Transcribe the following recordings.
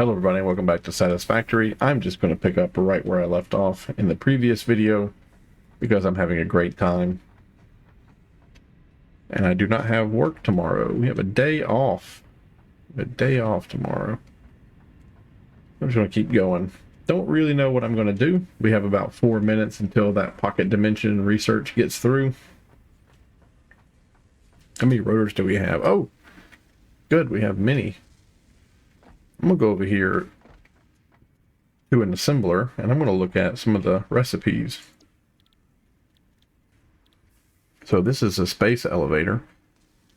Hello everybody, welcome back to Satisfactory. I'm just going to pick up right where I left off in the previous video because I'm having a great time. And I do not have work tomorrow. We have a day off. A day off tomorrow. I'm just going to keep going. Don't really know what I'm going to do. We have about 4 minutes until that pocket dimension research gets through. How many rotors do we have? Oh, good, we have many. I'm going to go over here to an assembler, and I'm going to look at some of the recipes. So this is a space elevator.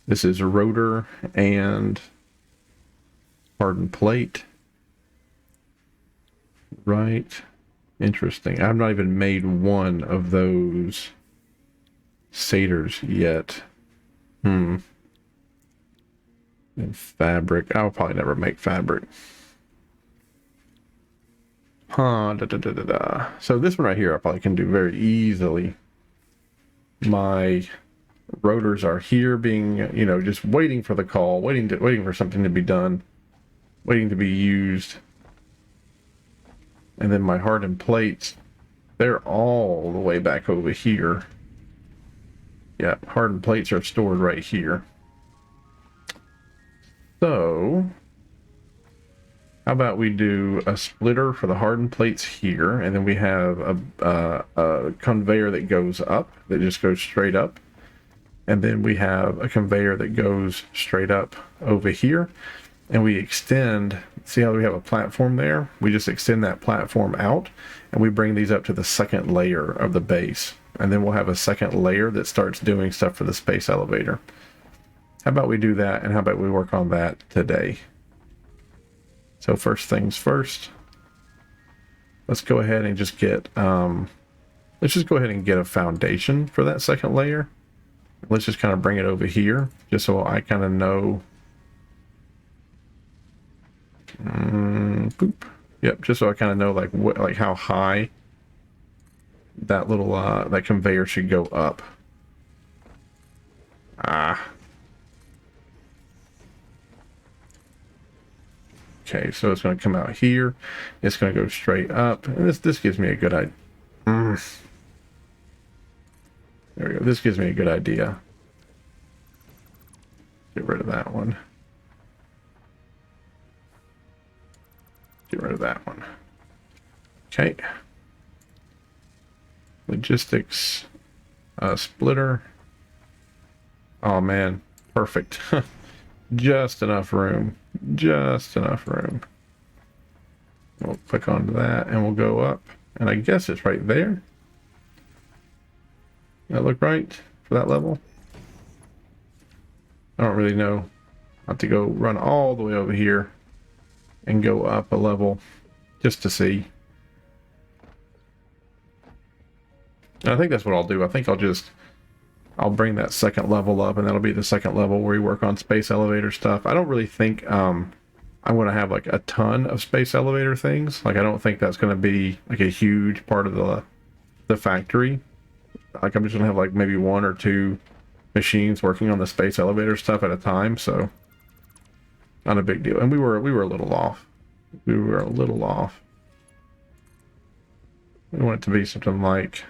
This is rotor and hardened plate. Right. Interesting. I've not even made one of those satyrs yet. And fabric. I'll probably never make fabric. So this one right here I probably can do very easily. My rotors are here being, just waiting for the call, waiting for something to be done, waiting to be used. And then my hardened plates, they're all the way back over here. Yeah, hardened plates are stored right here. So how about we do a splitter for the hardened plates here, and then we have a conveyor that goes up, that just goes straight up. And then we have a conveyor that goes straight up over here. And we extend, see how we have a platform there? We just extend that platform out, and we bring these up to the second layer of the base. And then we'll have a second layer that starts doing stuff for the space elevator. How about we do that, and how about we work on that today? So first things first, let's go ahead and just get, let's just go ahead and get a foundation for that second layer. Let's just kind of bring it over here, just so I kind of know. Boop. Yep, just so I kind of know like how high that little that conveyor should go up. Okay, so it's going to come out here. It's going to go straight up, and this gives me a good idea. There we go. This gives me a good idea. Get rid of that one. Get rid of that one. Okay. Logistics splitter. Oh man, perfect. Just enough room. Just enough room. We'll click onto that and we'll go up. And I guess it's right there. That look right for that level? I don't really know. I have to go run all the way over here and go up a level just to see. And I think that's what I'll do. I think I'll bring that second level up, and that'll be the second level where we work on space elevator stuff. I don't really think I'm going to have like a ton of space elevator things. Like I don't think that's going to be like a huge part of the factory. Like I'm just going to have like maybe 1 or 2 machines working on the space elevator stuff at a time, so not a big deal. And we were a little off. We were a little off. We want it to be something like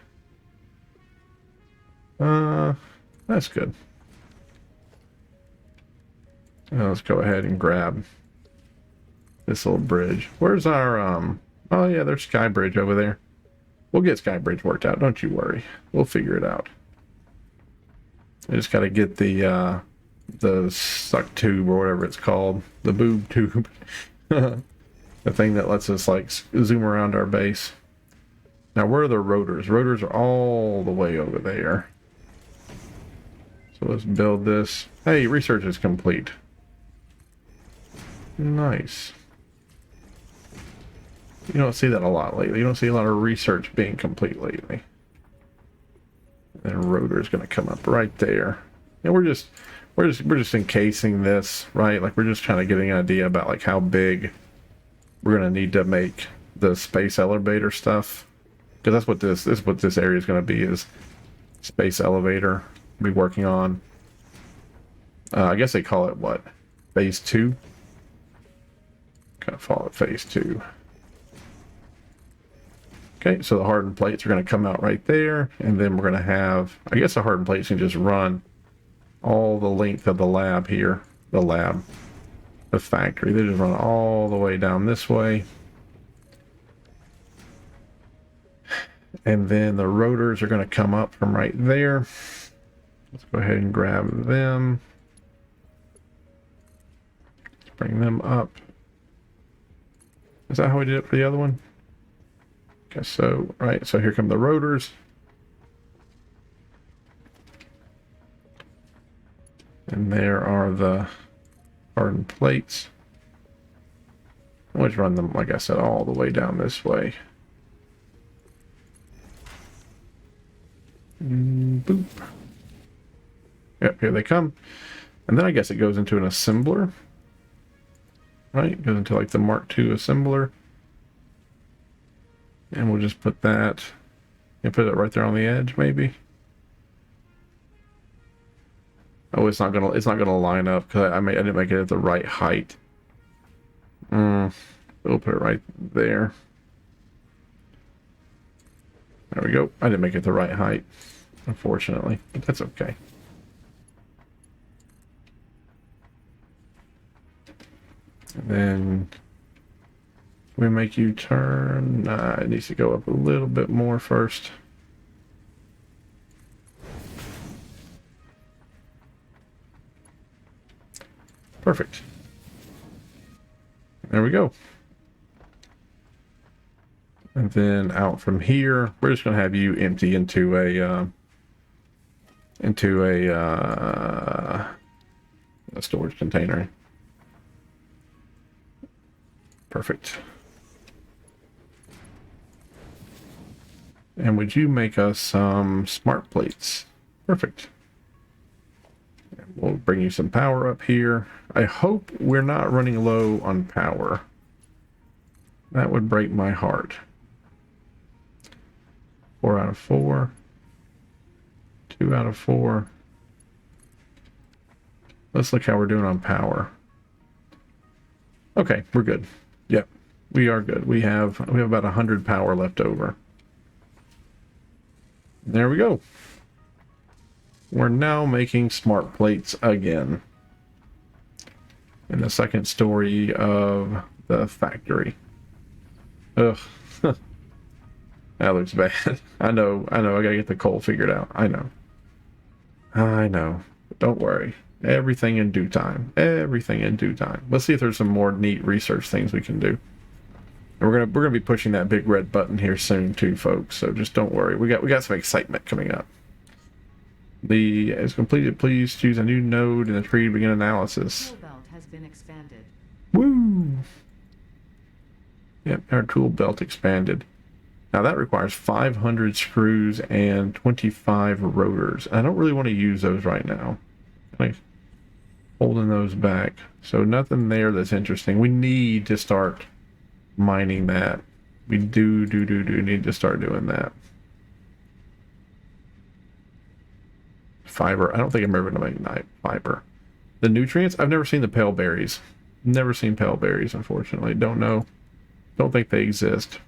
that's good. Now let's go ahead and grab this little bridge. Where's our oh yeah, there's Sky Bridge over there. We'll get Sky Bridge worked out, don't you worry. We'll figure it out. I just gotta get the suck tube or whatever it's called, the boob tube. The thing that lets us like zoom around our base. Now where are the rotors? Rotors are all the way over there. So let's build this. Hey, research is complete. Nice. You don't see that a lot lately. You don't see a lot of research being complete lately. And rotor is going to come up right there. And we're just encasing this, right? Like we're just trying to get an idea about like how big we're going to need to make the space elevator stuff. Because that's what this is what this area is going to be, is space elevator. Be working on. I guess they call it what? Phase 2? Kind of fall at phase 2. Okay, so the hardened plates are going to come out right there, and then we're going to have, I guess the hardened plates can just run all the length of the lab here. The factory. They just run all the way down this way. And then the rotors are going to come up from right there. Let's go ahead and grab them. Let's bring them up. Is that how we did it for the other one? Guess so. Right, so here come the rotors. And there are the hardened plates. Let's run them, like I said, all the way down this way. Boop. Yep, here they come. And then I guess it goes into an assembler. Right? It goes into like the Mark II assembler. And we'll just put that, and put it right there on the edge, maybe. Oh, it's not gonna line up because I didn't make it at the right height. We'll put it right there. There we go. I didn't make it the right height, unfortunately, but that's okay. And then we make you turn. It needs to go up a little bit more first. Perfect. There we go. And then out from here, we're just going to have you empty into a storage container. Perfect. And would you make us some smart plates? Perfect. We'll bring you some power up here. I hope we're not running low on power. That would break my heart. 4 out of 4. 2 out of 4. Let's look how we're doing on power. Okay, we're good. Yep, we are good. We have about 100 power left over. There we go. We're now making smart plates again. In the second story of the factory. Ugh. That looks bad. I know, I gotta get the coal figured out. I know. But don't worry. Everything in due time. Everything in due time. Let's see if there's some more neat research things we can do. And we're gonna be pushing that big red button here soon too, folks. So just don't worry. We got some excitement coming up. Is completed. Please choose a new node in the tree to begin analysis. Tool belt has been expanded. Woo! Yep, our tool belt expanded. Now that requires 500 screws and 25 rotors. I don't really want to use those right now. Like holding those back. So nothing there that's interesting. We need to start mining that. We do need to start doing that. Fiber. I don't think I'm ever going to make fiber. The nutrients. I've never seen the pale berries. Never seen pale berries, unfortunately. Don't know. Don't think they exist.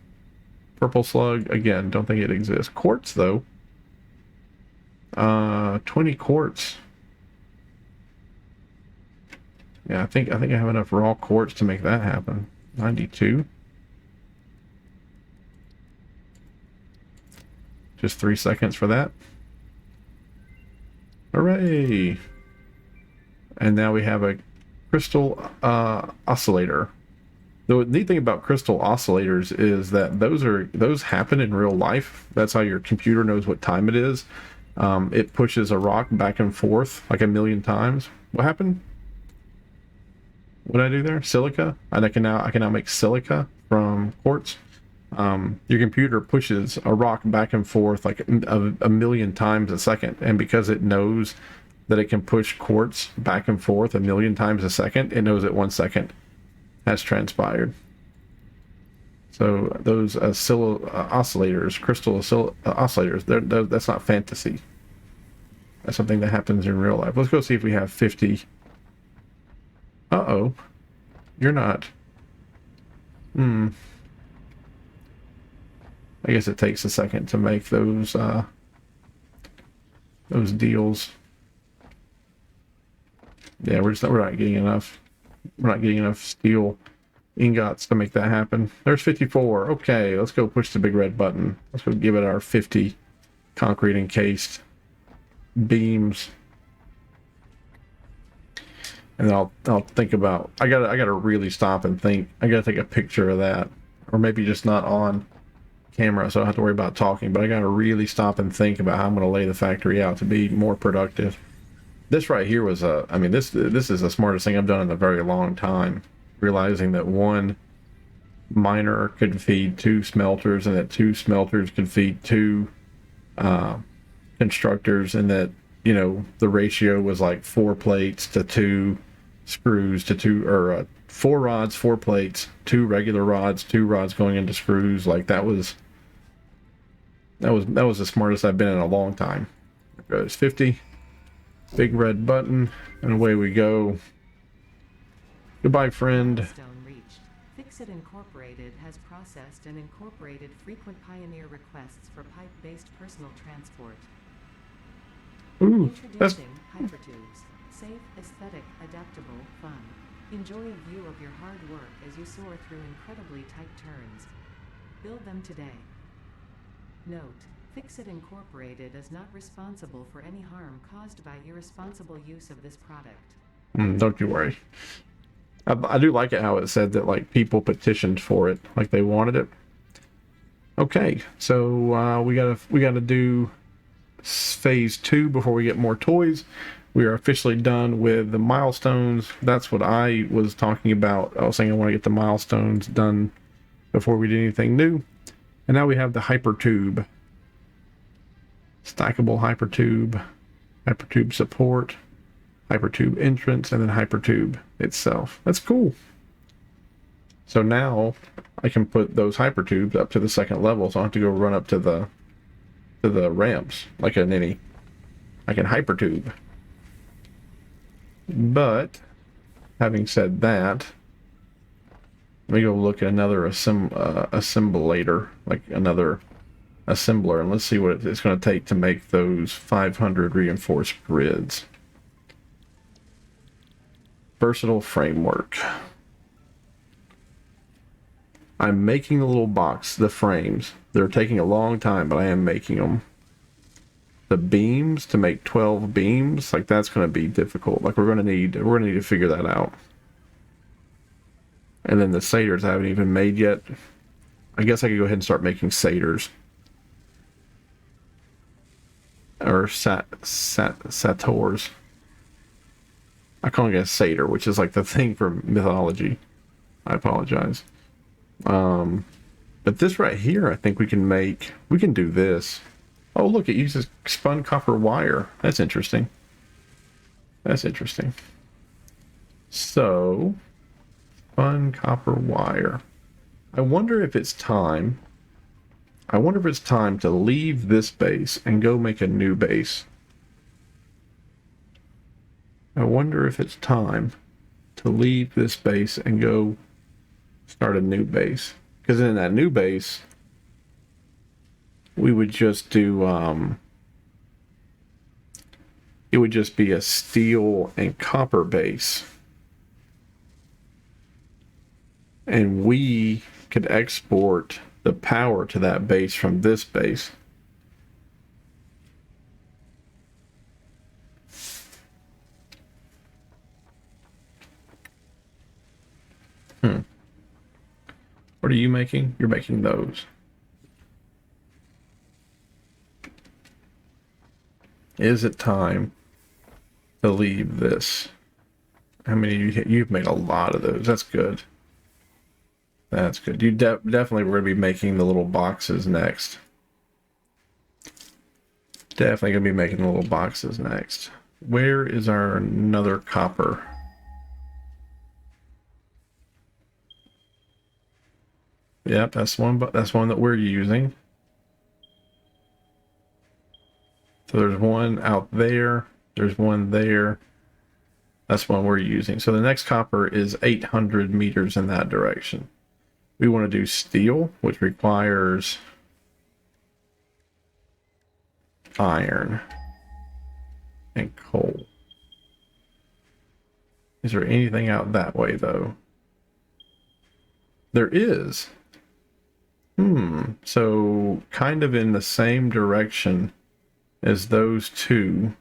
Purple slug. Again, don't think it exists. Quartz, though. 20 quartz. Yeah, I think I have enough raw quartz to make that happen. 92. Just 3 seconds for that. Hooray! And now we have a crystal oscillator. The neat thing about crystal oscillators is that those happen in real life. That's how your computer knows what time it is. It pushes a rock back and forth like a million times. What happened? What did I do there? Silica? And I can now make silica from quartz. Your computer pushes a rock back and forth like a million times a second, and because it knows that it can push quartz back and forth a million times a second, it knows that 1 second has transpired. So those oscillators, crystal oscillators, that's not fantasy. That's something that happens in real life. Let's go see if we have 50. Uh-oh. You're not I guess it takes a second to make those deals. Yeah, we're not getting enough. We're not getting enough steel ingots to make that happen. There's 54. Okay, let's go push the big red button. Let's go give it our 50 concrete encased beams. And I'll think about, I gotta really stop and think. I gotta take a picture of that, or maybe just not on camera, so I don't have to worry about talking. But I gotta really stop and think about how I'm gonna lay the factory out to be more productive. This right here was I mean, this is the smartest thing I've done in a very long time. Realizing that one miner could feed 2 smelters, and that 2 smelters could feed 2 constructors, and that, you know, the ratio was like 4 plates to 2 screws to 2, or 4 rods, 4 plates, 2 regular rods, 2 rods going into screws. Like that was the smartest I've been in a long time. There goes 50. Big red button, and away we go. Goodbye, friend. Milestone reached. Fixit Incorporated has processed and incorporated frequent Pioneer requests for pipe-based personal transport. Ooh, Introducing Hypertubes. Safe, aesthetic, adaptable, fun. Enjoy a view of your hard work as you soar through incredibly tight turns. Build them today. Note: Fixit Incorporated is not responsible for any harm caused by irresponsible use of this product. Don't you worry. I do like it how it said that, like, people petitioned for it, like they wanted it. Okay, so we gotta do phase 2 before we get more toys. We are officially done with the milestones. That's what I was talking about. I was saying I want to get the milestones done before we do anything new. And now we have the hypertube. Stackable hypertube, hypertube support, hypertube entrance, and then hypertube itself. That's cool. So now I can put those hypertubes up to the 2nd level, so I don't have to go run up to the ramps like a ninny. I can hypertube. But having said that, let me go look at another assemblator, like another assembler, and let's see what it's going to take to make those 500 reinforced grids. Versatile framework. I'm making the little box, the frames. They're taking a long time, but I am making them. The beams, to make 12 beams, like that's going to be difficult. Like we're going to need to figure that out. And then the satyrs I haven't even made yet. I guess I could go ahead and start making satyrs. Or satyrs. I call it a satyr, which is like the thing for mythology. I apologize. But this right here, I think we can do this. Oh, look, it uses spun copper wire. That's interesting. That's interesting. So, spun copper wire. I wonder if it's time to leave this base and go make a new base. I wonder if it's time to leave this base and go start a new base. Because in that new base, we would just do, it would just be a steel and copper base. And we could export the power to that base from this base. What are you making? You're making those. Is it time to leave this? How many you've made a lot of those. That's good. That's good. You definitely we're going to be making the little boxes next. Definitely going to be making the little boxes next. Where is our another copper? Yep, that's one, but that's one that we're using. So there's one out there. There's one there. That's one we're using. So the next copper is 800 meters in that direction. We want to do steel, which requires iron and coal. Is there anything out that way, though? There is. So kind of in the same direction as those two.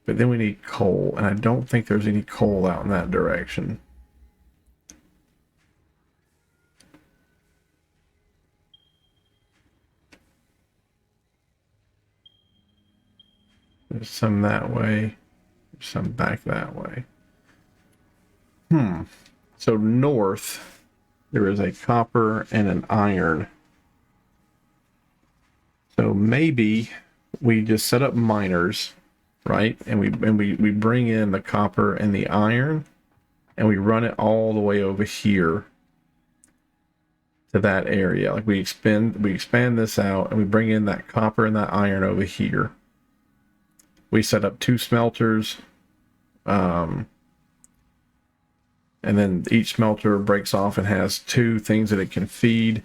But then we need coal, and I don't think there's any coal out in that direction. There's some that way. There's some back that way. So north, there is a copper and an iron. So maybe we just set up miners, right? And we bring in the copper and the iron, and we run it all the way over here to that area. Like we expand this out, and we bring in that copper and that iron over here. We set up 2 smelters, and then each smelter breaks off and has 2 things that it can feed.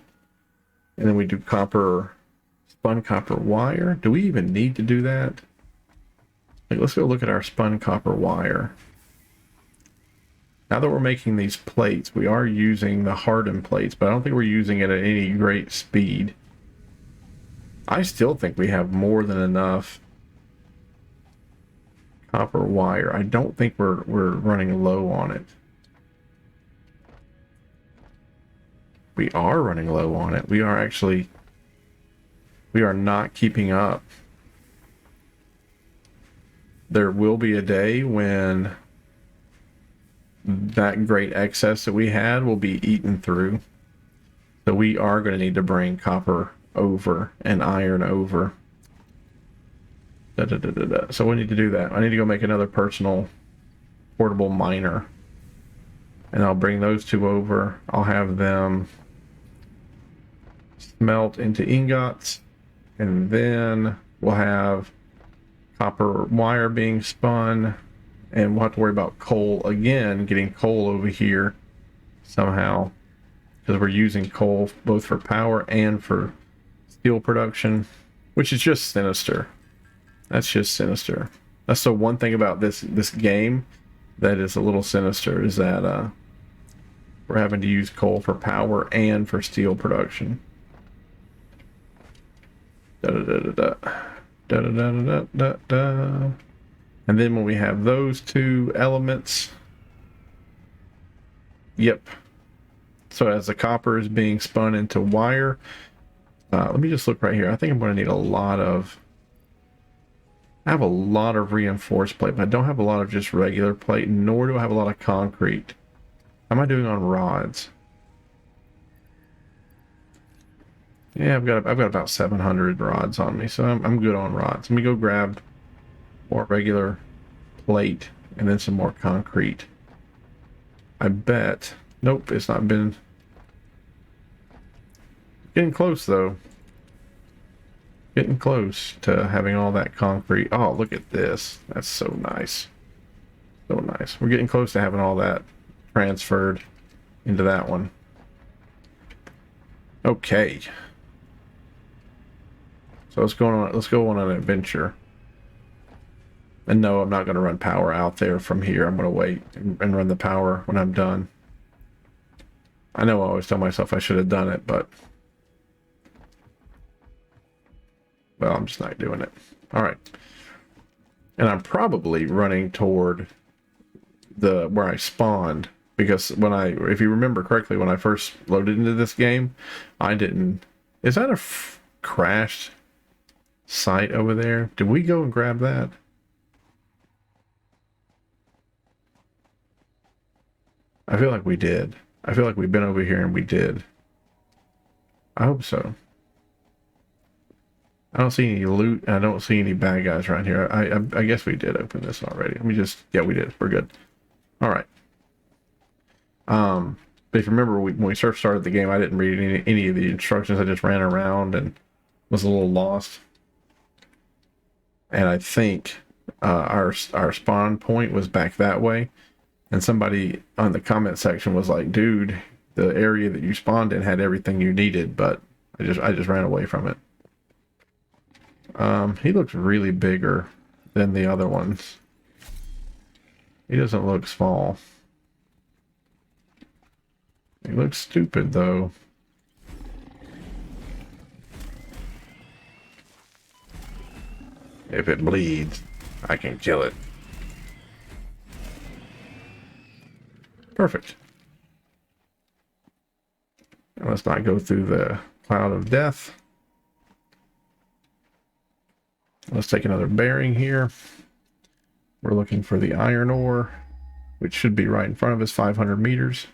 And then we do spun copper wire. Do we even need to do that? Like, let's go look at our spun copper wire. Now that we're making these plates, we are using the hardened plates, but I don't think we're using it at any great speed. I still think we have more than enough copper wire. I don't think we're running low on it. We are running low on it. We are not keeping up. There will be a day when that great excess that we had will be eaten through. So we are going to need to bring copper over and iron over. So we need to do that. I need to go make another personal portable miner. And I'll bring those 2 over. I'll have them smelt into ingots. And then we'll have copper wire being spun. And we'll have to worry about coal again, getting coal over here somehow. Because we're using coal both for power and for steel production. Which is just sinister. That's just sinister. That's the one thing about this game that is a little sinister, is that we're having to use coal for power and for steel production. And then when we have those 2 elements, yep. So as the copper is being spun into wire, let me just look right here. I think I'm going to need I have a lot of reinforced plate, but I don't have a lot of just regular plate, nor do I have a lot of concrete. How am I doing on rods? Yeah, I've got about 700 rods on me, so I'm good on rods. Let me go grab more regular plate and then some more concrete. I bet. Nope, it's not been. Getting close though. Getting close to having all that concrete. Oh, look at this. That's so nice. So nice. We're getting close to having all that transferred into that one. Okay. So let's go on an adventure. And no, I'm not going to run power out there from here. I'm going to wait and run the power when I'm done. I know I always tell myself I should have done it, but well, I'm just not doing it. All right. And I'm probably running toward where I spawned, because if you remember correctly, when I first loaded into this game, I didn't. Is that a crashed site over there? Did we go and grab that? I feel like we did. I feel like we've been over here and we did. I hope so. I don't see any loot, and I don't see any bad guys around here. I guess we did open this already. Let me just... Yeah, we did. We're good. All right. But if you remember, when we first started the game, I didn't read any of the instructions. I just ran around and was a little lost. And I think our spawn point was back that way. And somebody on the comment section was like, dude, the area that you spawned in had everything you needed, but I just ran away from it. He looks really bigger than the other ones. He doesn't look small. He looks stupid though. If it bleeds, I can kill it. Perfect. And let's not go through the cloud of death. Let's take another bearing here. We're looking for the iron ore, which should be right in front of us, 500 meters.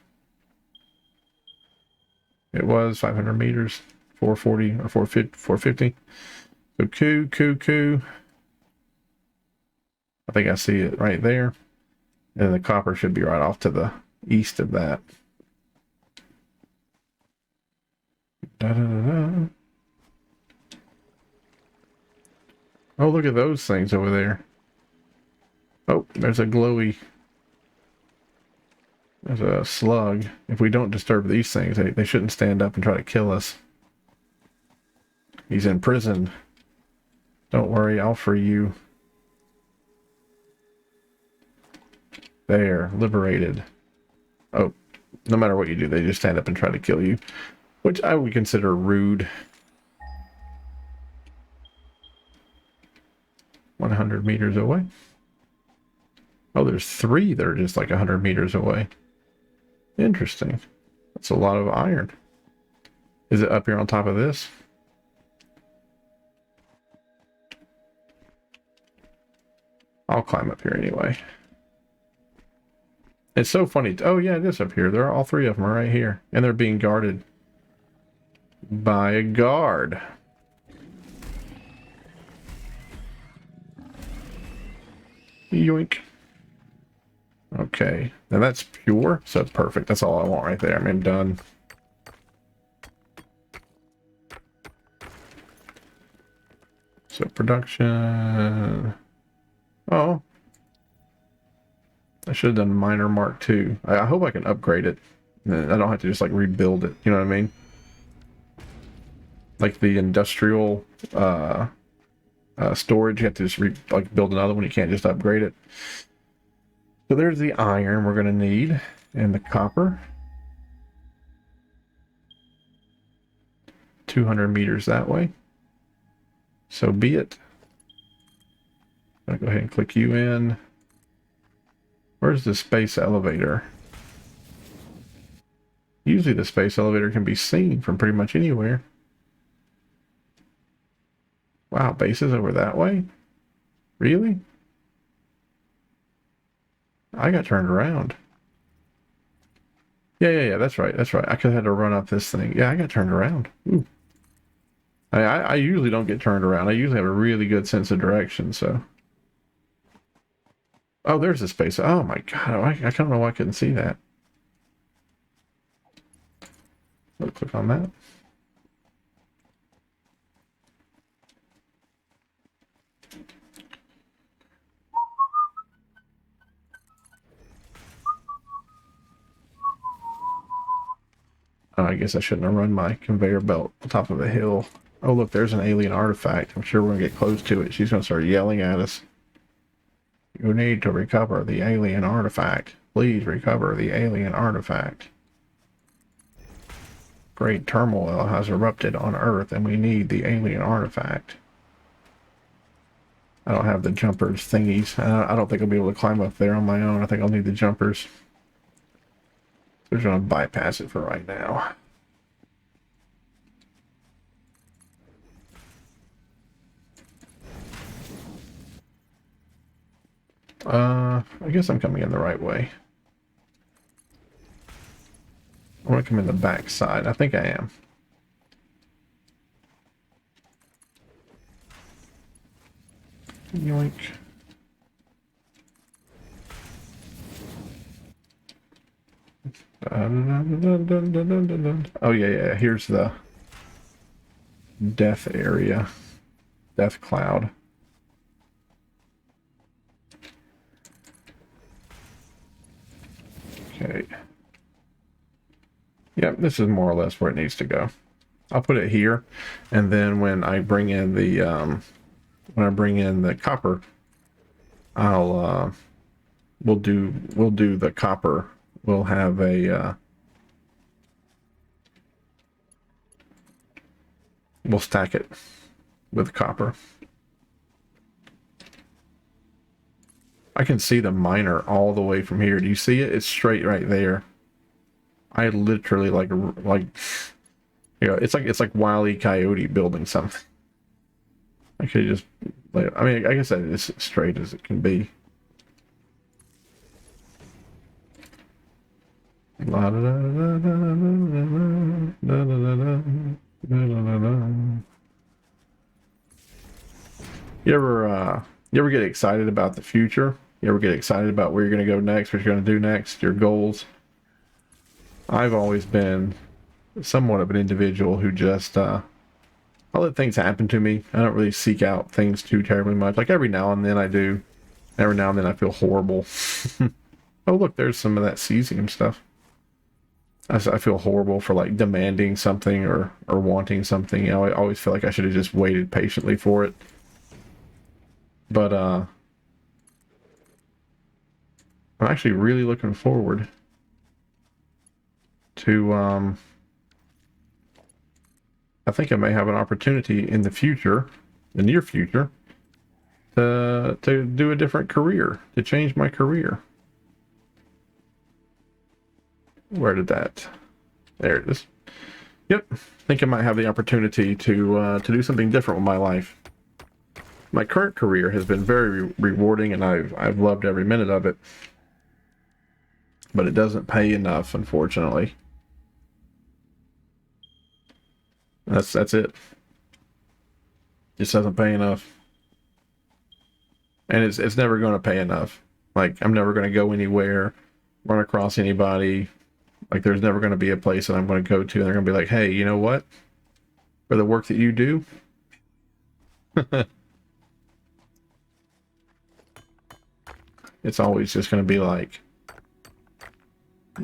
It was 500 meters, 440 or 450. So coup. I think I see it right there. And the copper should be right off to the east of that. Da-da-da-da. Oh, look at those things over there. Oh, there's a glowy. There's a slug. If we don't disturb these things, they shouldn't stand up and try to kill us. He's in prison. Don't worry, I'll free you. There, liberated. Oh, no matter what you do, they just stand up and try to kill you, which I would consider rude. 100 meters away. Oh, there's 3 that are just like 100 meters away. Interesting. That's a lot of iron. Is it up here on top of this? I'll climb up here anyway. It's so funny. Oh yeah, it is up here. There are all 3 of them are right here. And they're being guarded by a guard. Yoink. Okay. Now that's pure, so it's perfect. That's all I want right there. I mean, done. So production. Oh. I should have done miner mark 2. I hope I can upgrade it. I don't have to just like rebuild it. You know what I mean? Like the industrial storage, you have to just like build another one. You can't just upgrade it. So there's the iron we're going to need, and the copper. 200 meters that way. So be it. I'll go ahead and click you in. Where's the space elevator? Usually the space elevator can be seen from pretty much anywhere. Wow, base is over that way? Really? I got turned around. Yeah, that's right. I could have had to run up this thing. Yeah, I got turned around. Ooh. I usually don't get turned around. I usually have a really good sense of direction, so. Oh, there's the space. Oh my god, I don't know why I couldn't see that. I'll click on that. Oh, I guess I shouldn't have run my conveyor belt on top of a hill. Oh, look, there's an alien artifact. I'm sure we're going to get close to it. She's going to start yelling at us. You need to recover the alien artifact. Please recover the alien artifact. Great turmoil has erupted on Earth, and we need the alien artifact. I don't have the jumpers thingies. I don't think I'll be able to climb up there on my own. I think I'll need the jumpers. We're going to bypass it for right now. I guess I'm coming in the right way. I want to come in the back side. I think I am. Yoink. Oh yeah. Here's the death area. Death cloud. Okay. Yep, this is more or less where it needs to go. I'll put it here, and then when I bring in the copper, I'll we'll do the copper. We'll have a we'll stack it with copper. I can see the miner all the way from here. Do you see it? It's straight right there. I literally like you know, it's like Wile E. Coyote building something. I could just, like, I mean, I guess that is as straight as it can be. La da da da da da da da da da. You ever get excited about the future? You ever get excited about where you're going to go next, what you're going to do next, your goals? I've always been somewhat of an individual who just I let things happen to me. I don't really seek out things too terribly much. Like every now and then I do. Every now and then I feel horrible. Oh look, there's some of that cesium stuff. I feel horrible for like demanding something or wanting something. You know, I always feel like I should have just waited patiently for it. But I'm actually really looking forward to I think I may have an opportunity in the future, the near future, to do a different career, to change my career. Where did that? There it is. Yep, I think I might have the opportunity to do something different with my life. My current career has been very rewarding, and I've loved every minute of it. But it doesn't pay enough, unfortunately. That's it. Just doesn't pay enough. And it's never going to pay enough. Like, I'm never going to go anywhere, run across anybody. Like, there's never going to be a place that I'm going to go to and they're going to be like, hey, you know what? For the work that you do, it's always just going to be like,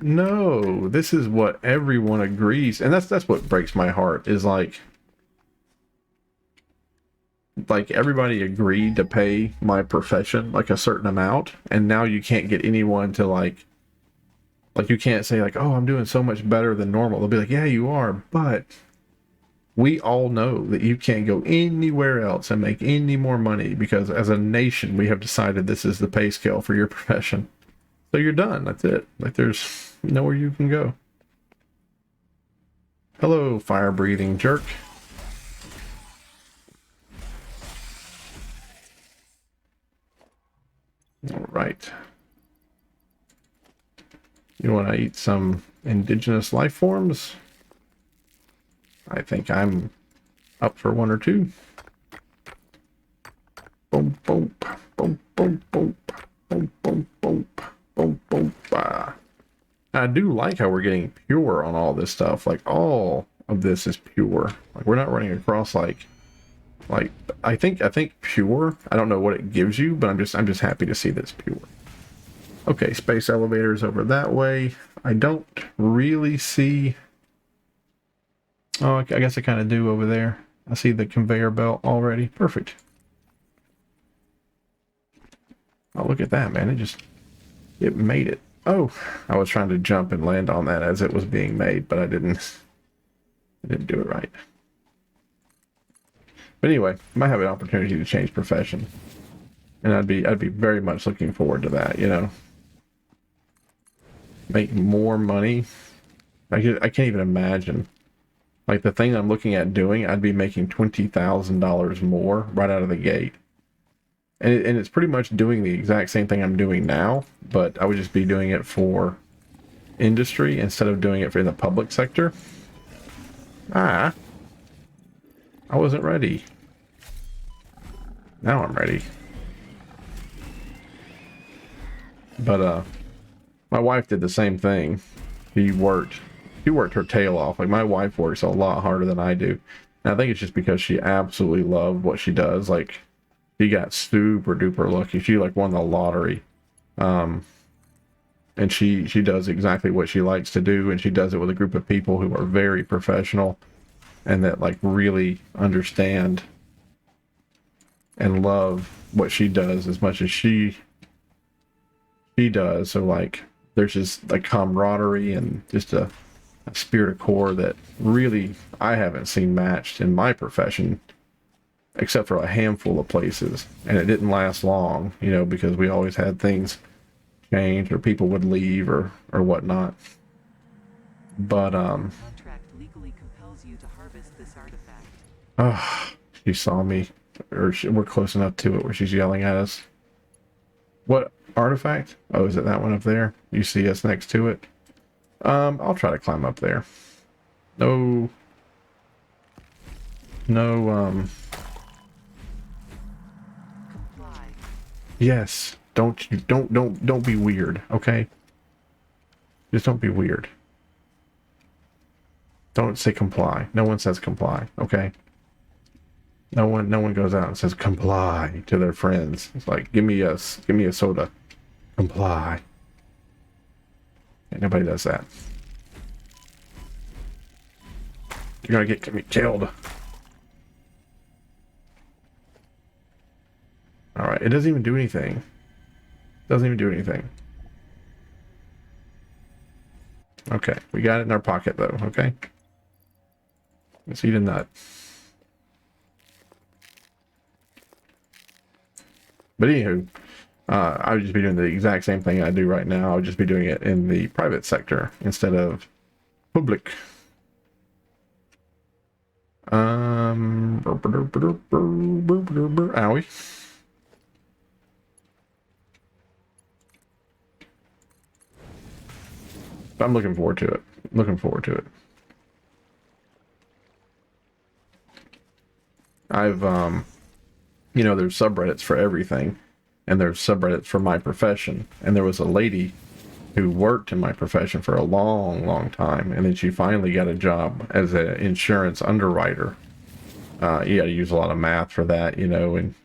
no, this is what everyone agrees. And that's what breaks my heart is like everybody agreed to pay my profession like a certain amount, and now you can't get anyone to like you can't say like, oh, I'm doing so much better than normal. They'll be like, yeah, you are, but we all know that you can't go anywhere else and make any more money because as a nation we have decided this is the pay scale for your profession. So you're done. That's it. Like there's nowhere you can go. Hello, fire-breathing jerk. All right. You want to eat some indigenous life forms? I think I'm up for one or two. Boom, boom, boom, boom, boom, boom, boom, boom, boom, boom. I do like how we're getting pure on all this stuff. Like all of this is pure. Like we're not running across like I think pure. I don't know what it gives you, but I'm just happy to see that it's pure. Okay, space elevators over that way. I don't really see. Oh, I guess I kind of do over there. I see the conveyor belt already. Perfect. Oh, look at that, man. It made it. Oh, I was trying to jump and land on that as it was being made, but I didn't do it right. But anyway, I might have an opportunity to change profession. And I'd be very much looking forward to that, you know. Make more money. I can't even imagine. Like the thing I'm looking at doing, I'd be making $20,000 more right out of the gate. And it's pretty much doing the exact same thing I'm doing now, but I would just be doing it for industry instead of doing it for in the public sector. I wasn't ready. Now I'm ready. But my wife did the same thing. She worked her tail off. Like my wife works a lot harder than I do. And I think it's just because she absolutely loved what she does. Like she got super duper lucky. She like won the lottery. and she does exactly what she likes to do, and she does it with a group of people who are very professional and that like really understand and love what she does as much as she does. So like there's just like camaraderie and just a spirit of core that really I haven't seen matched in my profession except for a handful of places, and it didn't last long, you know, because we always had things change or people would leave or whatnot. But Contract legally compels you to harvest this artifact. uh, she saw me, or we're close enough to it where she's yelling at us. What artifact? Oh, is it that one up there? You see us next to it? I'll try to climb up there. No, no. Comply. Yes. Don't be weird. Okay. Just don't be weird. Don't say comply. No one says comply. Okay. No one goes out and says comply to their friends. It's like give me a soda. Comply. And nobody does that. You're gonna get me killed. All right. It doesn't even do anything. Doesn't even do anything. Okay. We got it in our pocket though. Okay. Let's eat a nut. But anywho, I would just be doing the exact same thing I do right now. I would just be doing it in the private sector instead of public. Owie. I'm looking forward to it. Looking forward to it. I've you know, there's subreddits for everything, and there's subreddits for my profession. And there was a lady who worked in my profession for a long, long time, and then she finally got a job as an insurance underwriter. You got to use a lot of math for that, you know, and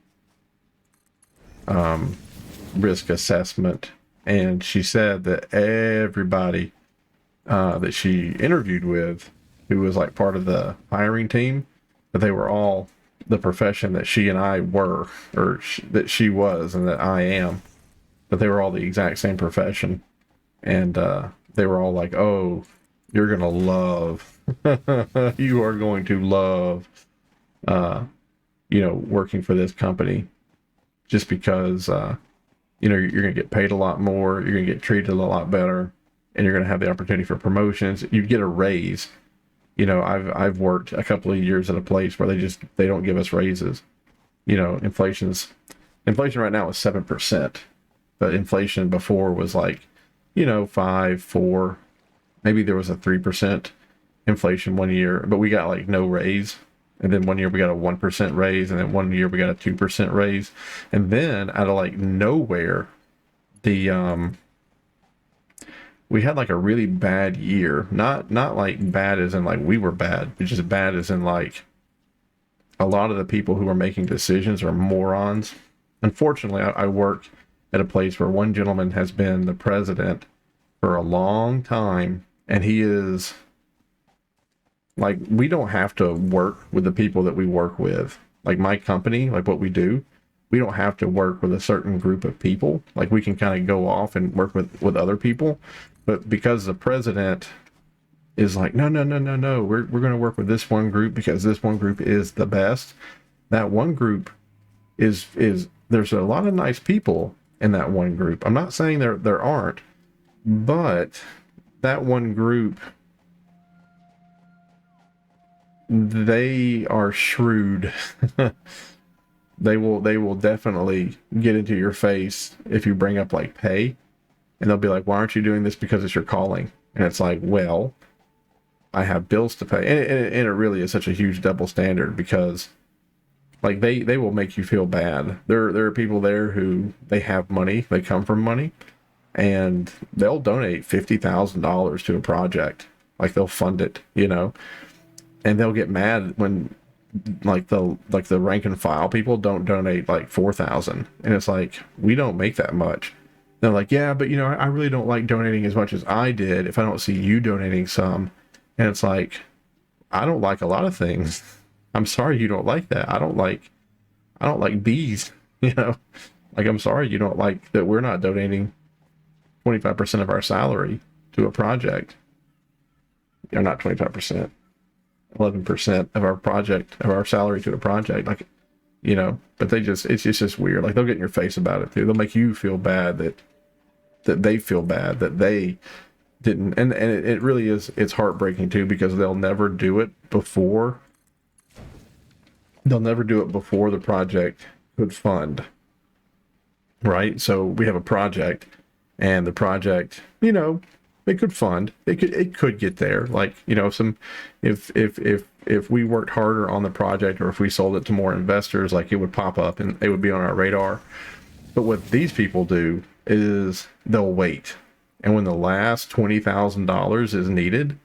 risk assessment. And she said that everybody that she interviewed with, who was like part of the hiring team, that they were all the profession that she and I were, or that she was and that I am, that they were all the exact same profession. And they were all like, oh, you're going to love, you are going to love, you know, working for this company just because, you know, you're going to get paid a lot more, you're going to get treated a lot better, and you're going to have the opportunity for promotions. You get a raise. You know, I've worked a couple of years at a place where they don't give us raises. You know, inflation right now is 7%, but inflation before was like, you know, 5, 4, maybe there was a 3% inflation one year, but we got like no raise. And then one year we got a 1% raise, and then one year we got a 2% raise. And then out of like nowhere, the we had like a really bad year. Not like bad as in like we were bad, but just bad as in like a lot of the people who are making decisions are morons. Unfortunately, I work at a place where one gentleman has been the president for a long time, and he is like, we don't have to work with the people that we work with. Like my company, like what we do, we don't have to work with a certain group of people. Like we can kind of go off and work with other people. But because the president is like, no, we're going to work with this one group because this one group is the best. That one group is there's a lot of nice people in that one group. I'm not saying there aren't, but that one group, they are shrewd. They will definitely get into your face if you bring up like pay, and they'll be like, why aren't you doing this because it's your calling? And it's like, well, I have bills to pay. And it really is such a huge double standard because like they will make you feel bad. There are people there who they have money, they come from money, and they'll donate $50,000 to a project. Like they'll fund it, you know, and they'll get mad when like the rank and file people don't donate like 4,000, and it's like, we don't make that much. They're like, yeah, but I really don't like donating as much as I did if I don't see you donating some. And it's like, I don't like a lot of things. I'm sorry you don't like that. I don't like bees, you know. Like, I'm sorry you don't like that we're not donating 25% of our salary to a project. Or not 25%, 11% of our project, of our salary to a project. Like, but it's just weird. Like, they'll get in your face about it too. They'll make you feel bad that they feel bad that they didn't. And it really is, it's heartbreaking too, because they'll never do it before the project could fund, right? So we have a project, and the project, it could fund, it could get there. Like, if we worked harder on the project, or if we sold it to more investors, like, it would pop up and it would be on our radar. But what these people do is they'll wait, and when the last $20,000 is needed,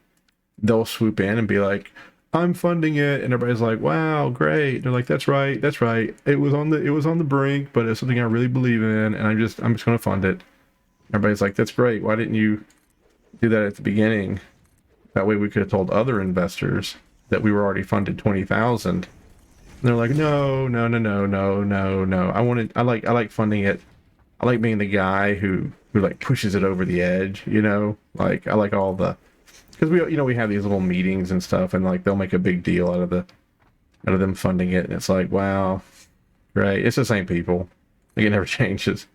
they'll swoop in and be like, I'm funding it. And everybody's like, wow, great. They're like, that's right, that's right, it was on the brink, but it's something I really believe in, and I'm just going to fund it. Everybody's like, that's great, why didn't you do that at the beginning? That way we could have told other investors that we were already funded 20,000. And they're like, no, no, no, no, no, no, no, I like funding it. I like being the guy who like pushes it over the edge, like, I like all the, because we have these little meetings and stuff, and like, they'll make a big deal out of them funding it, and it's like, wow, right, it's the same people, like, it never changes,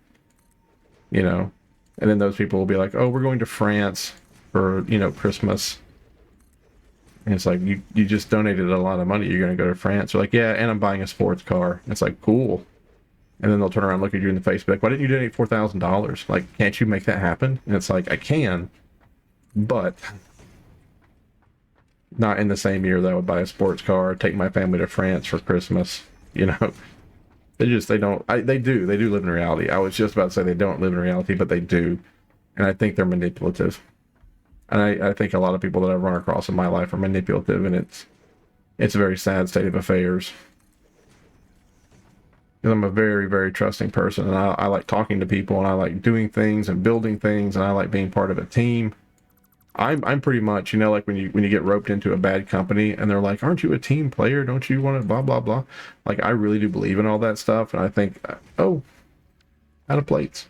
you know and then those people will be like, oh, we're going to France for Christmas. And it's like, you just donated a lot of money, you're going to go to France. They're like, yeah, and I'm buying a sports car. And it's like, cool. And then they'll turn around and look at you in the face, be like, why didn't you donate $4,000? Like, can't you make that happen? And it's like, I can, but not in the same year that I would buy a sports car, take my family to France for Christmas. you know they do live in reality. I was just about to say they don't live in reality, but they do. And I think they're manipulative. And I think a lot of people that I've run across in my life are manipulative, and it's a very sad state of affairs. Because I'm a very, very trusting person, and I like talking to people, and I like doing things and building things, and I like being part of a team. I'm pretty much, like, when you get roped into a bad company and they're like, aren't you a team player? Don't you want to blah blah blah? Like, I really do believe in all that stuff, and I think, oh, out of plates.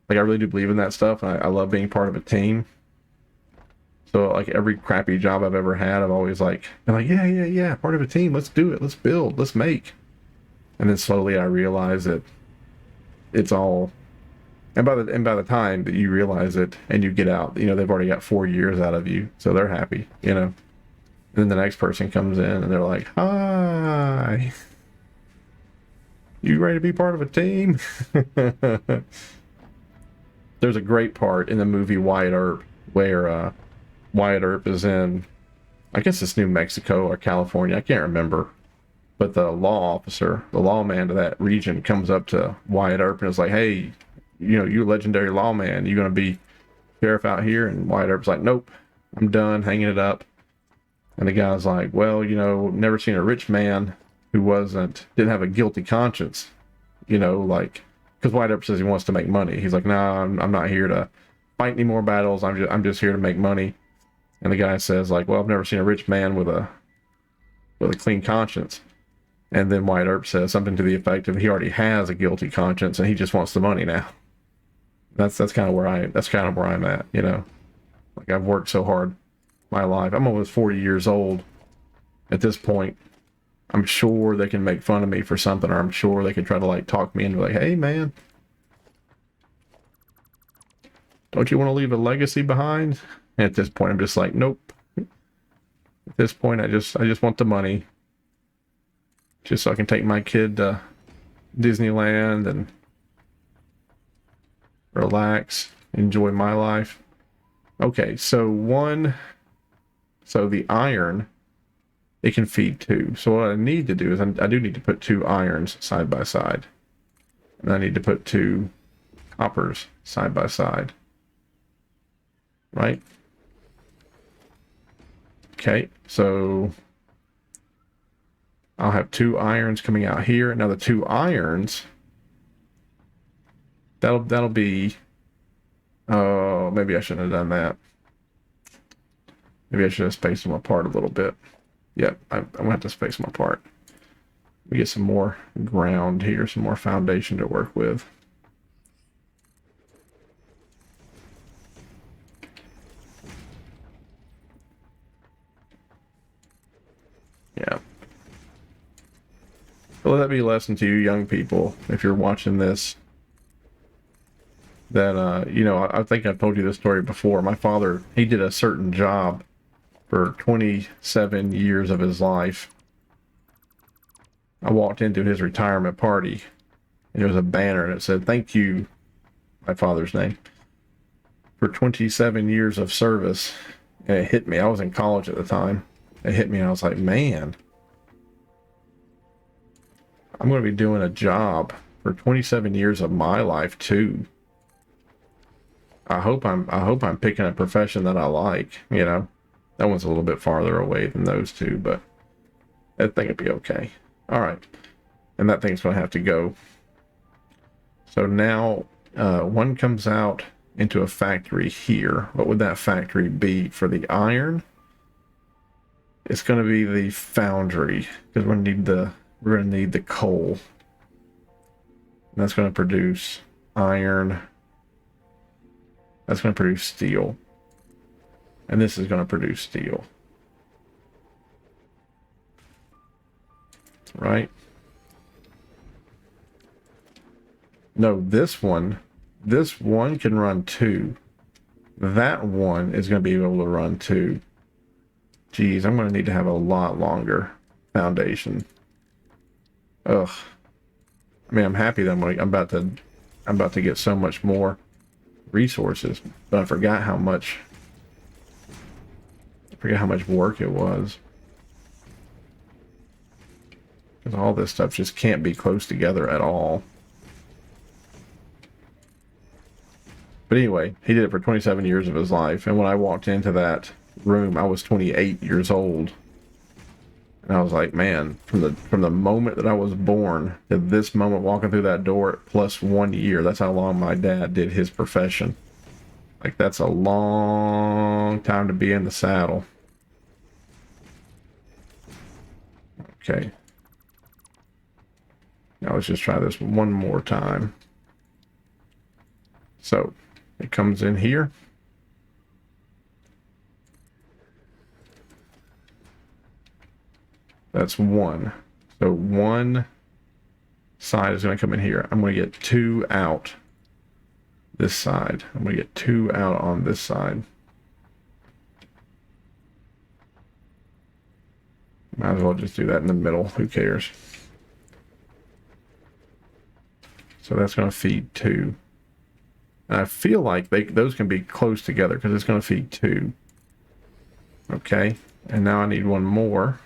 Like, I really do believe in that stuff, and I love being part of a team. So, like, every crappy job I've ever had, I've always like been like, yeah, yeah, yeah, part of a team. Let's do it. Let's build. Let's make. And then slowly I realize that it's all. And by the time that you realize it and you get out, they've already got 4 years out of you, so they're happy. And then the next person comes in and they're like, "Hi, you ready to be part of a team?" There's a great part in the movie Wyatt Earp where Wyatt Earp is in, I guess it's New Mexico or California, I can't remember. But the law officer, the lawman of that region, comes up to Wyatt Earp and is like, "Hey, you legendary lawman, you gonna be sheriff out here?" And Wyatt Earp's like, "Nope, I'm done hanging it up." And the guy's like, "Well, never seen a rich man who didn't have a guilty conscience, like," because Wyatt Earp says he wants to make money. He's like, "Nah, I'm not here to fight any more battles. I'm just here to make money." And the guy says, like, "Well, I've never seen a rich man with a clean conscience." And then Wyatt Earp says something to the effect of, he already has a guilty conscience and he just wants the money now. That's kind of where I'm at. Like, I've worked so hard my life. I'm almost 40 years old at this point. I'm sure they can make fun of me for something, or I'm sure they can try to, like, talk me into, like, "Hey man, don't you want to leave a legacy behind?" And at this point I'm just like, nope. At this point I just want the money, just so I can take my kid to Disneyland and relax, enjoy my life. Okay, so the iron, it can feed two. So what I need to do is I do need to put two irons side by side. And I need to put two coppers side by side. Right? Okay, so I'll have two irons coming out here. Now the two irons That'll be. Oh, maybe I shouldn't have done that. Maybe I should have spaced them apart a little bit. Yep, I'm gonna have to space them apart. We get some more ground here, some more foundation to work with. Yeah. So let that be a lesson to you young people, if you're watching this, that, you know, I think I've told you this story before. My father, he did a certain job for 27 years of his life. I walked into his retirement party, and there was a banner, and it said, "Thank you," my father's name, "for 27 years of service." And it hit me. I was in college at the time. It hit me, and I was like, man, I'm going to be doing a job for 27 years of my life too. I hope I'm picking a profession that I like, you know. That one's a little bit farther away than those two, but I think it'd be okay. All right. And that thing's going to have to go. So now one comes out into a factory here. What would that factory be for the iron? It's going to be the foundry, because we're going to need the coal. And that's going to produce iron. That's going to produce steel. And this is going to produce steel. Right? No, this one can run 2. That one is going to be able to run 2. Geez, I'm going to need to have a lot longer foundation. Ugh. I mean, I'm happy that I'm about to get so much more resources, but I forgot how much work it was. Because all this stuff just can't be close together at all. But anyway, he did it for 27 years of his life, and when I walked into that room, I was 28 years old. And I was like, man, from the moment that I was born to this moment walking through that door, plus 1 year, that's how long my dad did his profession. Like, that's a long time to be in the saddle. Okay. Now let's just try this one more time. So, it comes in here. That's 1. So 1 side is going to come in here. I'm going to get 2 out this side. I'm going to get 2 out on this side. Might as well just do that in the middle. Who cares? So that's going to feed 2. And I feel like those can be close together because it's going to feed 2. Okay. And now I need one more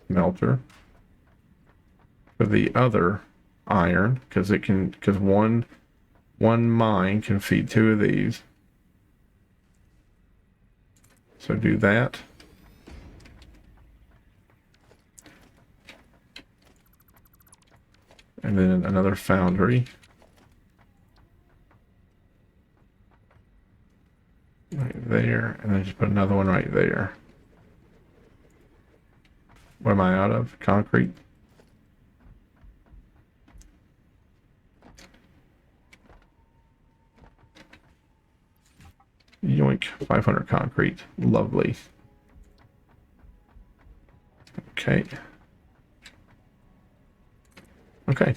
smelter for the other iron, because one mine can feed 2 of these. So do that. And then another foundry. Right there, and then just put another one right there. What am I out of? Concrete? Yoink, 500 concrete. Lovely. Okay. Okay.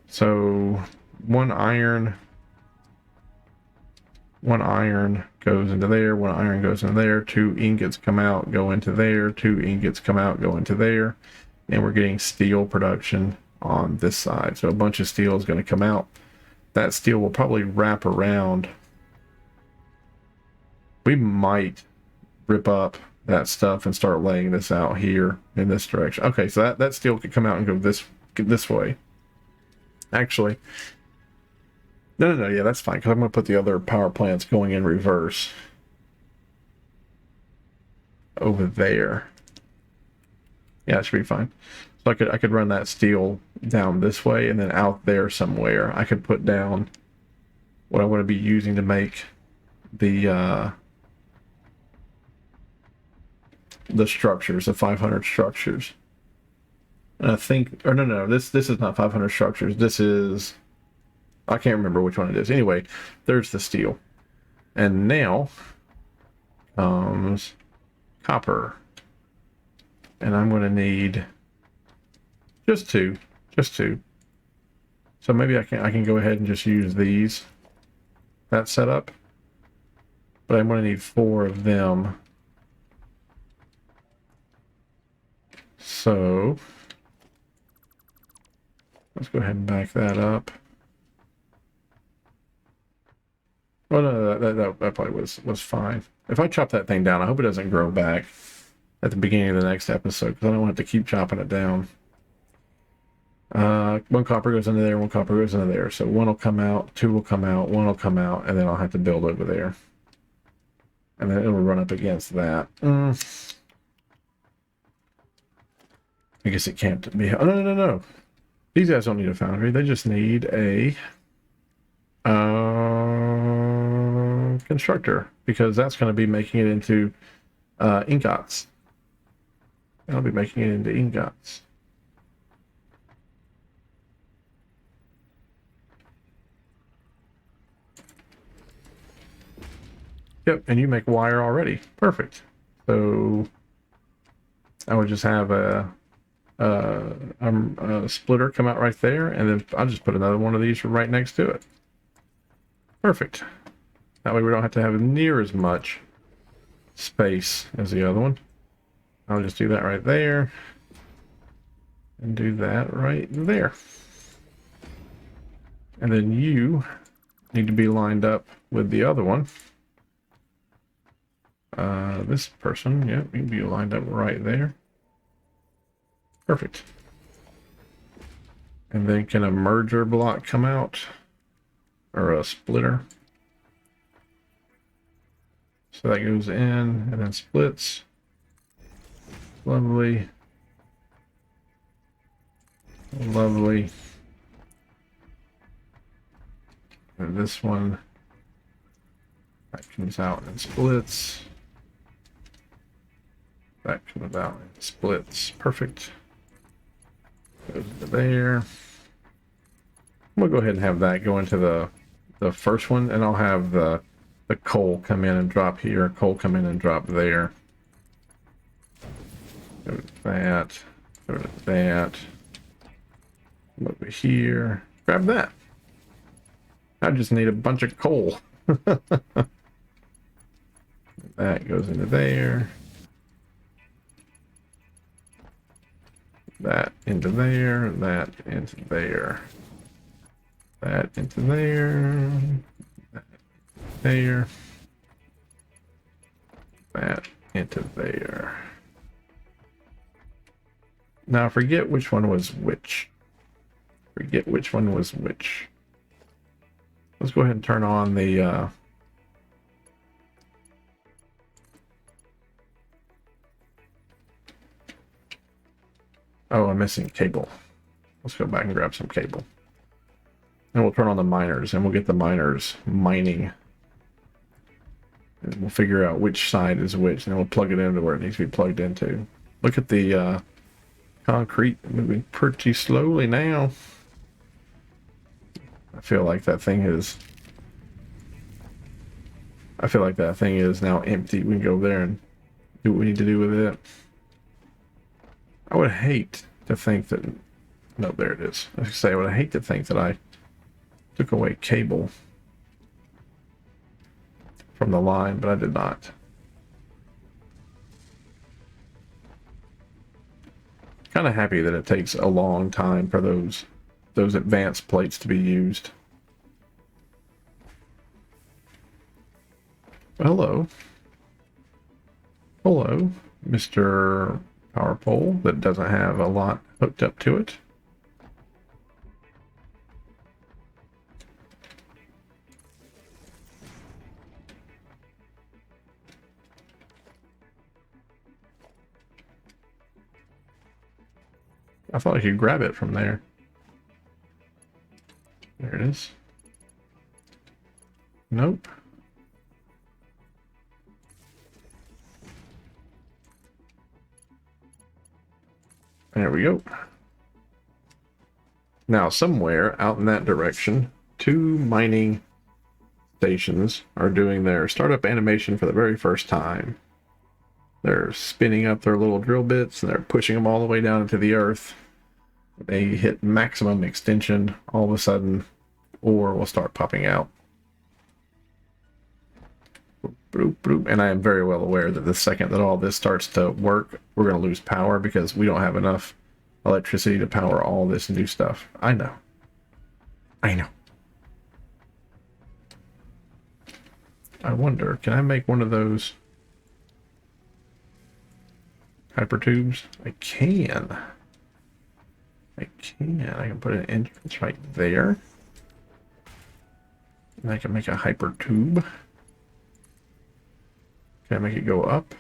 So one iron goes into there, 1 iron goes into there, 2 ingots come out, go into there, 2 ingots come out, go into there, and we're getting steel production on this side. So a bunch of steel is going to come out. That steel will probably wrap around. We might rip up that stuff and start laying this out here in this direction. Okay, so that steel could come out and go this way. Actually, no, yeah, that's fine, because I'm going to put the other power plants going in reverse over there. Yeah, it should be fine. So So I could run that steel down this way, and then out there somewhere I could put down what I'm going to be using to make the structures, the 500 structures. And I think, or no, this is not 500 structures. This is, I can't remember which one it is. Anyway, there's the steel, and now comes copper, and I'm going to need just two. So maybe I can go ahead and just use these. That setup, but I'm going to need 4 of them. So let's go ahead and back that up. Oh no, that probably was fine. If I chop that thing down, I hope it doesn't grow back at the beginning of the next episode, because I don't want to keep chopping it down. 1 copper goes into there, 1 copper goes into there. So 1 will come out, 2 will come out, 1 will come out, and then I'll have to build over there. And then it'll run up against that. I guess it can't be. Oh, no. These guys don't need a foundry. They just need a constructor, because that's going to be making it into ingots. I'll be making it into ingots. Yep, and you make wire already. Perfect. So I would just have a splitter come out right there, and then I'll just put another one of these right next to it. Perfect. That way we don't have to have near as much space as the other one. I'll just do that right there, and do that right there. And then you need to be lined up with the other one. This person, yeah, you can be lined up right there. Perfect. And then can a merger block come out? Or a splitter? So that goes in and then splits. Lovely. Lovely. And this one, that comes out and splits. That comes out and splits. Perfect. Goes to there. We'll go ahead and have that go into the first one, and I'll have the coal come in and drop here, coal come in and drop there. Go to that, go to that. Come over here, grab that. I just need a bunch of coal. That goes into there. That into there, that into there. That into there. That there. That into there. Now I forget which one was which. Forget which one was which. Let's go ahead and turn on the oh, I'm missing cable. Let's go back and grab some cable. And we'll turn on the miners, and we'll get the miners mining. And we'll figure out which side is which, and then we'll plug it into where it needs to be plugged into. Look at the concrete moving pretty slowly now. I feel like that thing is now empty. We can go there and do what we need to do with it. I would hate to think that... No, there it is. I was gonna say, I would hate to think that I took away cable from the line, but I did not. Kind of happy that it takes a long time for those advanced plates to be used. Hello. Hello, Mr. Power pole that doesn't have a lot hooked up to it. I thought I could grab it from there. There it is. Nope. There we go. Now, somewhere out in that direction, 2 mining stations are doing their startup animation for the very first time. They're spinning up their little drill bits and they're pushing them all the way down into the earth. They hit maximum extension, all of a sudden, ore will start popping out. Boop, boop. And I am very well aware that the second that all this starts to work, we're going to lose power because we don't have enough electricity to power all this new stuff. I know. I know. I wonder, can I make one of those hypertubes? I can. I can put an entrance right there. And I can make a hypertube. Can I make it go up?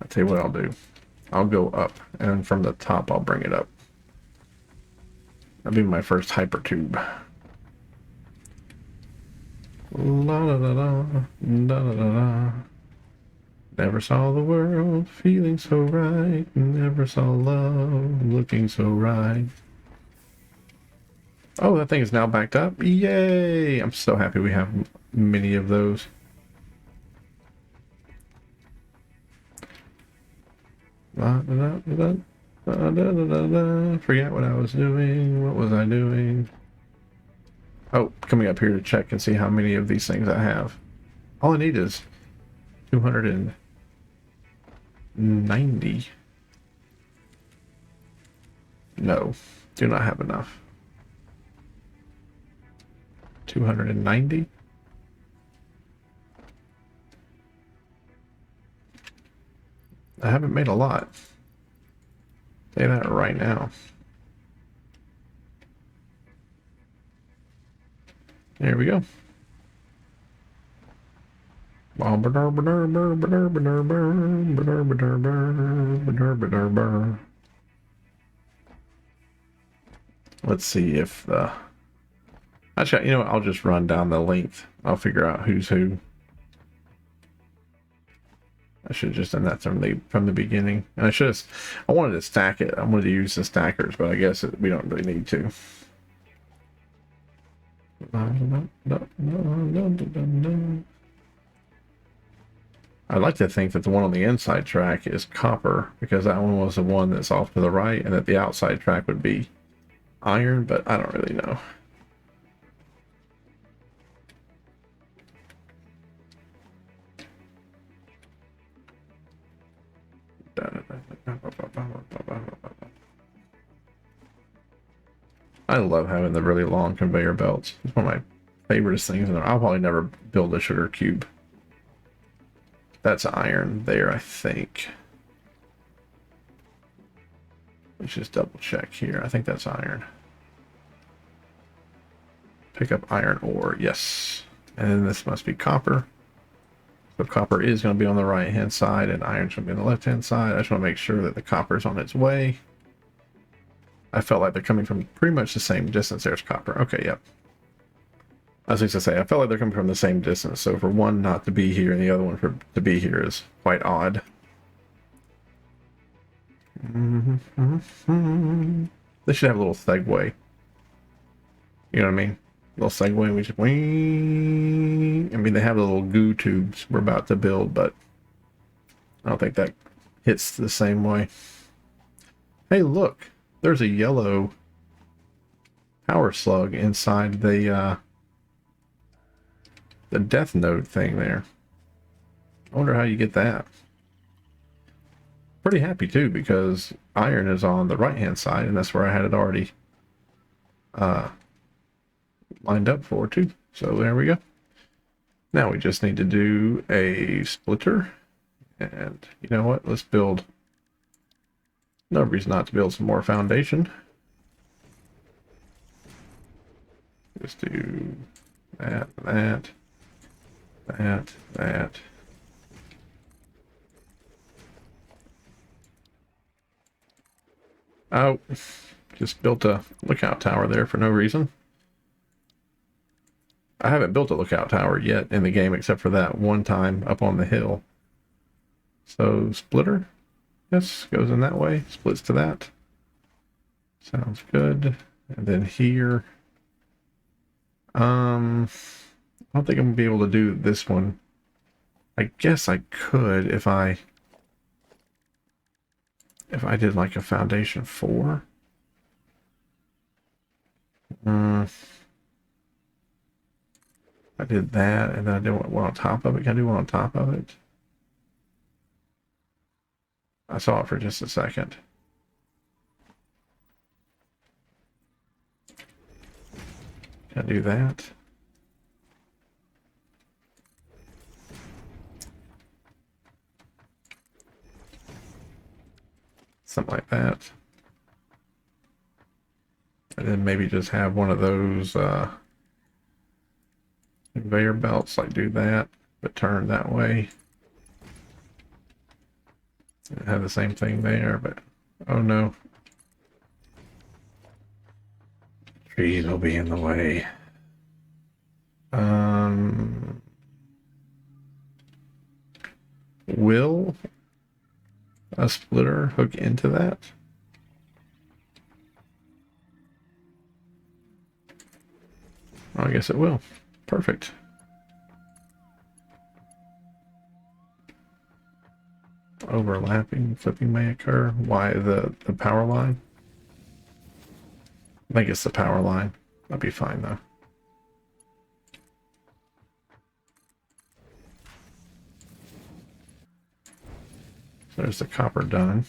I'll tell you what I'll do. I'll go up, and from the top I'll bring it up. That'll be my first hypertube. La la la la, la la la la. Never saw the world feeling so right. Never saw love looking so right. Oh, that thing is now backed up. Yay! I'm so happy we have many of those. Forget what I was doing. What was I doing? Oh, coming up here to check and see how many of these things I have. All I need is 290. No, do not have enough. 290? I haven't made a lot. Say that right now. There we go. Let's see if the... Actually, you know what? I'll just run down the length. I'll figure out who's who. I should have just done that from the beginning. And I wanted to stack it. I wanted to use the stackers, but I guess we don't really need to. I'd like to think that the one on the inside track is copper, because that one was the one that's off to the right, and that the outside track would be iron, but I don't really know. I love having the really long conveyor belts. It's one of my favorite things. I'll probably never build a sugar cube. That's iron there, I think. Let's just double check here. I think that's iron. Pick up iron ore. Yes. And then this must be copper. So copper is going to be on the right hand side and iron's going to be on the left hand side. I just want to make sure that the copper is on its way. I felt like they're coming from pretty much the same distance. There's copper. Okay, yep. I was going to say, I felt like they're coming from the same distance. So for one not to be here and the other one to be here is quite odd. They should have a little segue. You know what I mean? Little segue, we just wing. I mean, they have the little goo tubes we're about to build, but I don't think that hits the same way. Hey, look, there's a yellow power slug inside the death node thing there. I wonder how you get that. Pretty happy too, because iron is on the right hand side, and that's where I had it already lined up for too. So there we go. Now we just need to do a splitter, and you know what, let's build, no reason not to build some more foundation. Just do that, Just built a lookout tower there for no reason. I haven't built a lookout tower yet in the game except for that one time up on the hill. So splitter, yes, goes in that way, splits to that. Sounds good. And then here, I don't think I'm gonna be able to do this one. I guess I could if I did like a foundation 4. I did that, and then I did one on top of it. Can I do one on top of it? I saw it for just a second. Can I do that? Something like that. And then maybe just have one of those conveyor belts, like do that, but turn that way. And have the same thing there, but oh no. Trees will be in the way. Will a splitter hook into that? Oh, I guess it will. Perfect. Overlapping, flipping may occur. Why the power line? I think it's the power line. That'll be fine though. So there's the copper done.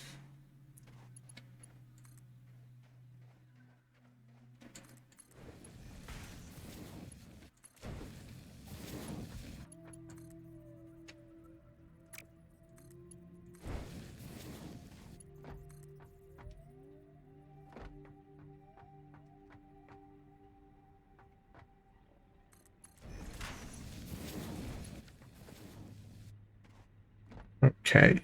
Okay.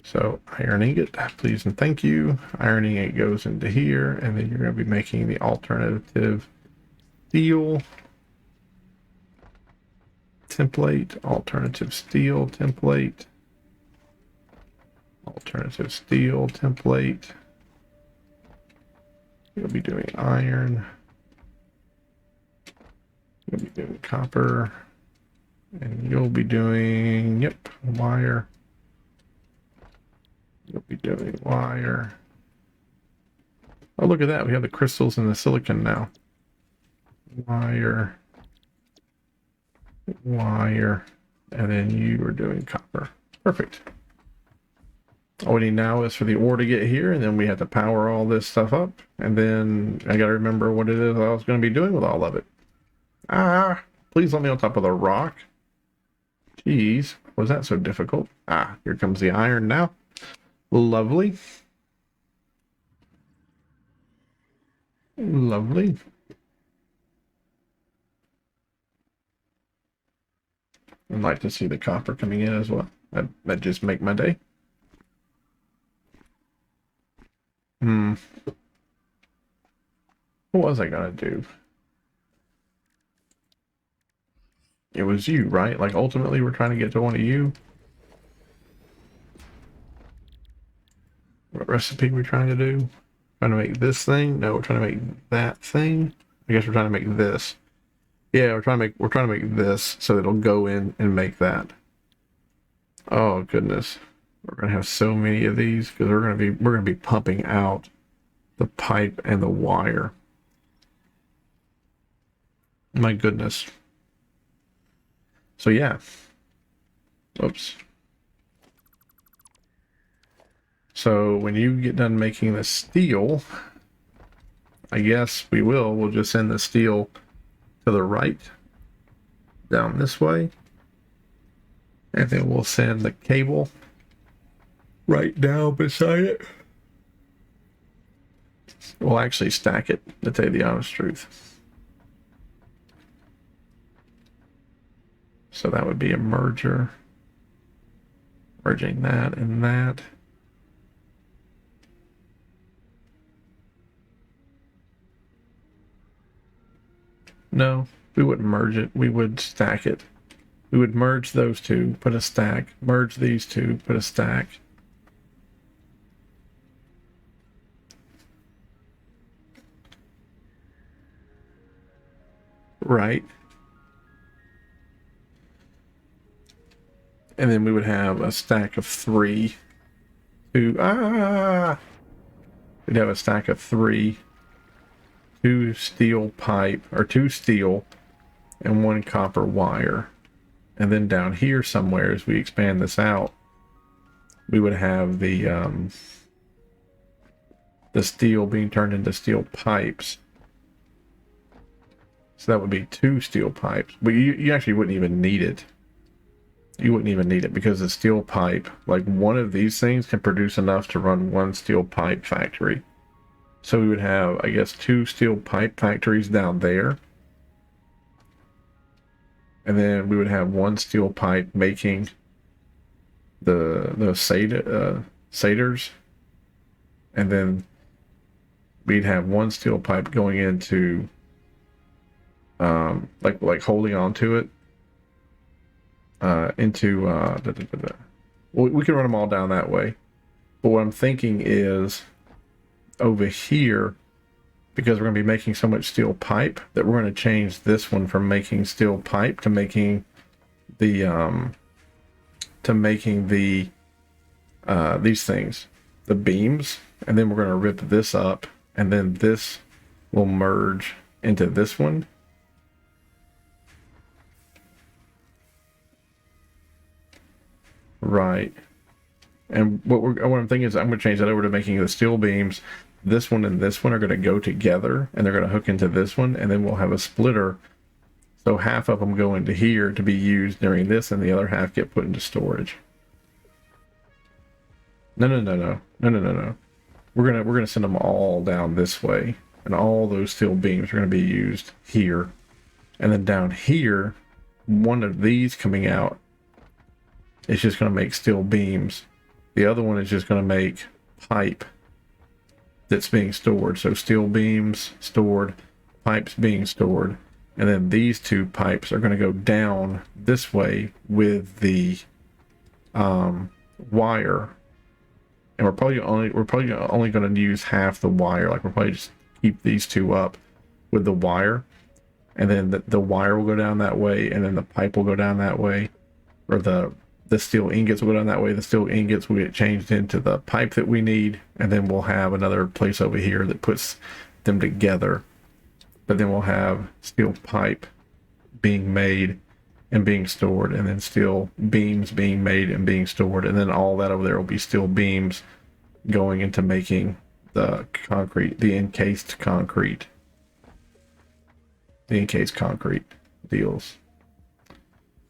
So iron ingot, please and thank you. Iron ingot goes into here, and then you're going to be making the alternative steel template, alternative steel template, alternative steel template. You'll be doing iron. You'll be doing copper. And you'll be doing, yep, wire. You'll be doing wire. Oh, look at that. We have the crystals and the silicon now. Wire. Wire. And then you are doing copper. Perfect. All we need now is for the ore to get here, and then we have to power all this stuff up. And then I got to remember what it is I was going to be doing with all of it. Ah, please let me on top of the rock. Jeez, was that so difficult? Ah, here comes the iron now. Lovely. Lovely. I'd like to see the copper coming in as well. That'd just make my day. What was I gonna do? It was you, right? Like, ultimately, we're trying to get to one of you. What recipe we're trying to do? Trying to make this thing? No, we're trying to make that thing. I guess we're trying to make this. Yeah, we're trying to make this so it'll go in and make that. Oh goodness. We're gonna have so many of these because we're gonna be pumping out the pipe and the wire. My goodness. So yeah. Oops. So when you get done making the steel, I guess we'll just send the steel to the right down this way. And then we'll send the cable right down beside it. We'll actually stack it, to tell you the honest truth. So that would be a merger. Merging that and that. No, we wouldn't merge it. We would stack it. We would merge those two, put a stack. Merge these two, put a stack. Right. And then we would have a stack of 3. We'd have a stack of 3. 2 steel pipe, or 2 steel, and 1 copper wire. And then down here somewhere, as we expand this out, we would have the steel being turned into steel pipes. So that would be 2 steel pipes. But you actually wouldn't even need it. You wouldn't even need it because the steel pipe, like one of these things can produce enough to run 1 steel pipe factory. So we would have, I guess, 2 steel pipe factories down there. And then we would have 1 steel pipe making the satyrs. And then we'd have 1 steel pipe going into like holding on to it well, we can run them all down that way. But what I'm thinking is over here, because we're going to be making so much steel pipe, that we're going to change this one from making steel pipe to making the these things, the beams, and then we're going to rip this up, and then this will merge into this one. Right. And what I'm thinking is I'm going to change that over to making the steel beams. This one and this one are going to go together, and they're going to hook into this one, and then we'll have a splitter. So half of them go into here to be used during this, and the other half get put into storage. No. We're gonna send them all down this way, and all those steel beams are going to be used here. And then down here, one of these coming out is just going to make steel beams. The other one is just going to make pipe that's being stored. So steel beams stored, pipes being stored, and then these 2 pipes are going to go down this way with the wire. And we're probably only going to use half the wire. Like we'll probably just keep these 2 up with the wire, and then the wire will go down that way, and then the pipe will go down that way, or the steel ingots will go down that way. The steel ingots will get changed into the pipe that we need, and then we'll have another place over here that puts them together. But then we'll have steel pipe being made and being stored, and then steel beams being made and being stored, and then all that over there will be steel beams going into making the concrete, the encased concrete deals.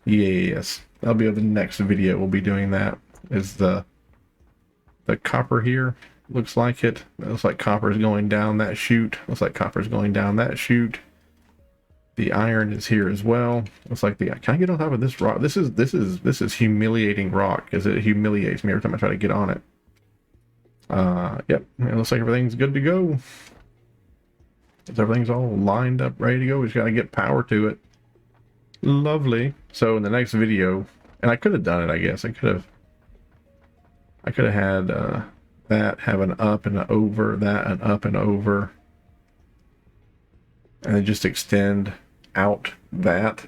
Yes. That'll be the next video. We'll be doing that. Is the copper here? Looks like it. Looks like copper is going down that chute. Looks like copper is going down that chute. The iron is here as well. Looks like can I get on top of this rock? This is humiliating rock, because it humiliates me every time I try to get on it. Yep. It looks like everything's good to go. Everything's all lined up, ready to go. We just got to get power to it. Lovely. So in the next video, and I could have done it, I guess. I could have had that have an up and an over, that an up and over, and then just extend out that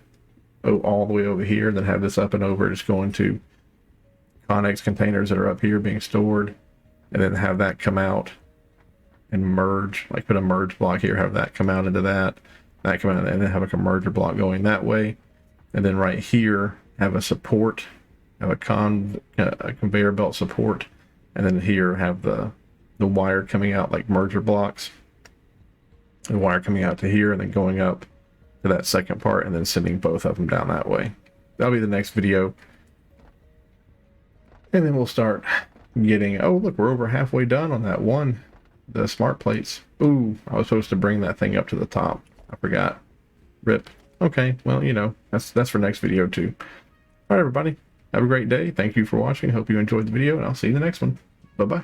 all the way over here, and then have this up and over just going to Connex containers that are up here being stored, and then have that come out and merge, like put a merge block here, have that come out into that come out, and then have a merger block going that way, and then right here have a support, have a conveyor belt support, and then here have the wire coming out like merger blocks, the wire coming out to here and then going up to that second part, and then sending both of them down that way. That'll be the next video, and then we'll start getting, oh look, we're over halfway done on that one, the smart plates. Ooh, I was supposed to bring that thing up to the top. I forgot. Rip. Okay, well, you know, that's for next video too. All right, everybody. Have a great day. Thank you for watching. Hope you enjoyed the video, and I'll see you in the next one. Bye-bye.